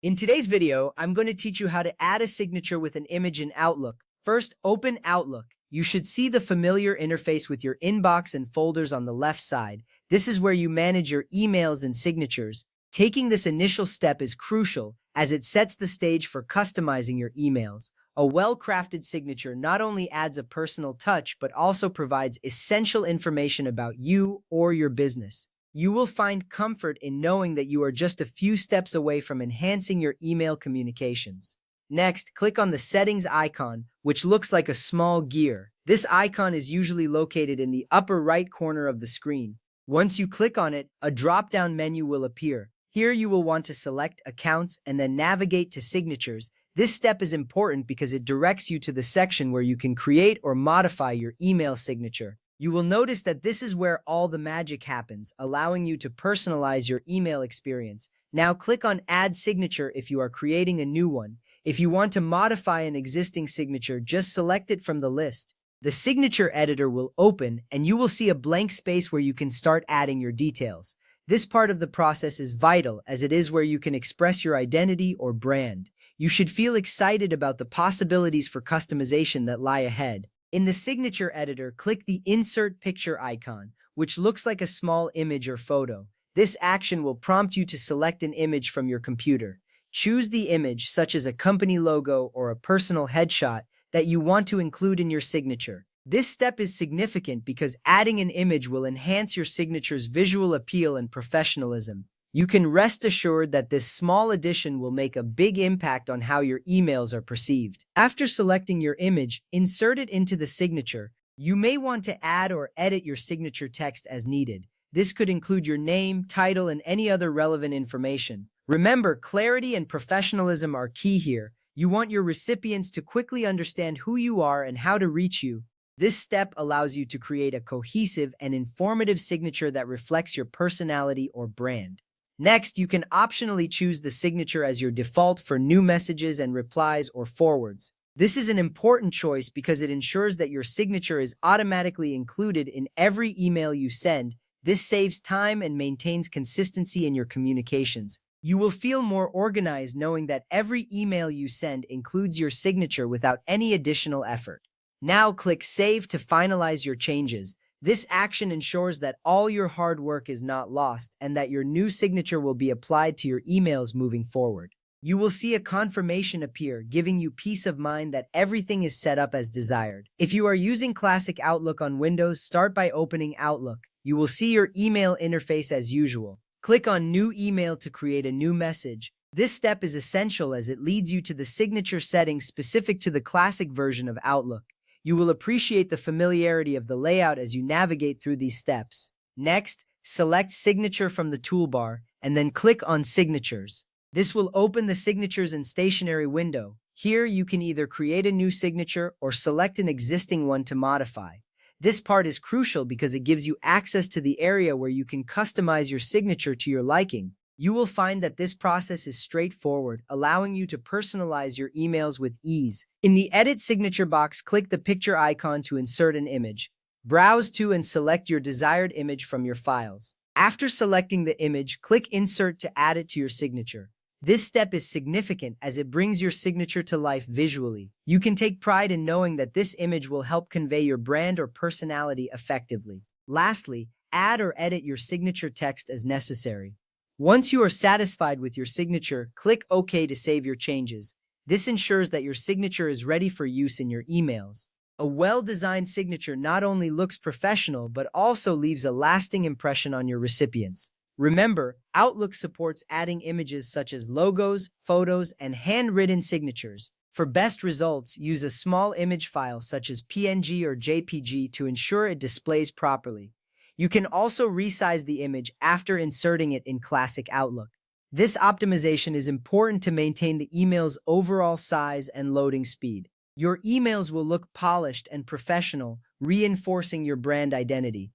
In today's video, I'm going to teach you how to add a signature with an image in Outlook. First, open Outlook. You should see the familiar interface with your inbox and folders on the left side. This is where you manage your emails and signatures. Taking this initial step is crucial as it sets the stage for customizing your emails. A well-crafted signature not only adds a personal touch but also provides essential information about you or your business. You will find comfort in knowing that you are just a few steps away from enhancing your email communications. Next, click on the settings icon, which looks like a small gear. This icon is usually located in the upper right corner of the screen. Once you click on it, a drop-down menu will appear. Here you will want to select Accounts and then navigate to Signatures. This step is important because it directs you to the section where you can create or modify your email signature. You will notice that this is where all the magic happens, allowing you to personalize your email experience. Now click on Add Signature if you are creating a new one. If you want to modify an existing signature, just select it from the list. The signature editor will open and you will see a blank space where you can start adding your details. This part of the process is vital as it is where you can express your identity or brand. You should feel excited about the possibilities for customization that lie ahead. In the signature editor, click the Insert Picture icon, which looks like a small image or photo. This action will prompt you to select an image from your computer. Choose the image, such as a company logo or a personal headshot, that you want to include in your signature. This step is significant because adding an image will enhance your signature's visual appeal and professionalism. You can rest assured that this small addition will make a big impact on how your emails are perceived. After selecting your image, insert it into the signature. You may want to add or edit your signature text as needed. This could include your name, title, and any other relevant information. Remember, clarity and professionalism are key here. You want your recipients to quickly understand who you are and how to reach you. This step allows you to create a cohesive and informative signature that reflects your personality or brand. Next, you can optionally choose the signature as your default for new messages and replies or forwards. This is an important choice because it ensures that your signature is automatically included in every email you send. This saves time and maintains consistency in your communications. You will feel more organized knowing that every email you send includes your signature without any additional effort. Now click Save to finalize your changes. This action ensures that all your hard work is not lost and that your new signature will be applied to your emails moving forward. You will see a confirmation appear, giving you peace of mind that everything is set up as desired. If you are using Classic Outlook on Windows, start by opening Outlook. You will see your email interface as usual. Click on New Email to create a new message. This step is essential as it leads you to the signature settings specific to the classic version of Outlook. You will appreciate the familiarity of the layout as you navigate through these steps. Next, select Signature from the toolbar and then click on Signatures. This will open the Signatures and Stationery window. Here you can either create a new signature or select an existing one to modify. This part is crucial because it gives you access to the area where you can customize your signature to your liking. You will find that this process is straightforward, allowing you to personalize your emails with ease. In the Edit Signature box, click the picture icon to insert an image. Browse to and select your desired image from your files. After selecting the image, click Insert to add it to your signature. This step is significant as it brings your signature to life visually. You can take pride in knowing that this image will help convey your brand or personality effectively. Lastly, add or edit your signature text as necessary. Once you are satisfied with your signature, click OK to save your changes. This ensures that your signature is ready for use in your emails. A well-designed signature not only looks professional but also leaves a lasting impression on your recipients. Remember, Outlook supports adding images such as logos, photos, and handwritten signatures. For best results, use a small image file such as PNG or JPG to ensure it displays properly. You can also resize the image after inserting it in Classic Outlook. This optimization is important to maintain the email's overall size and loading speed. Your emails will look polished and professional, reinforcing your brand identity.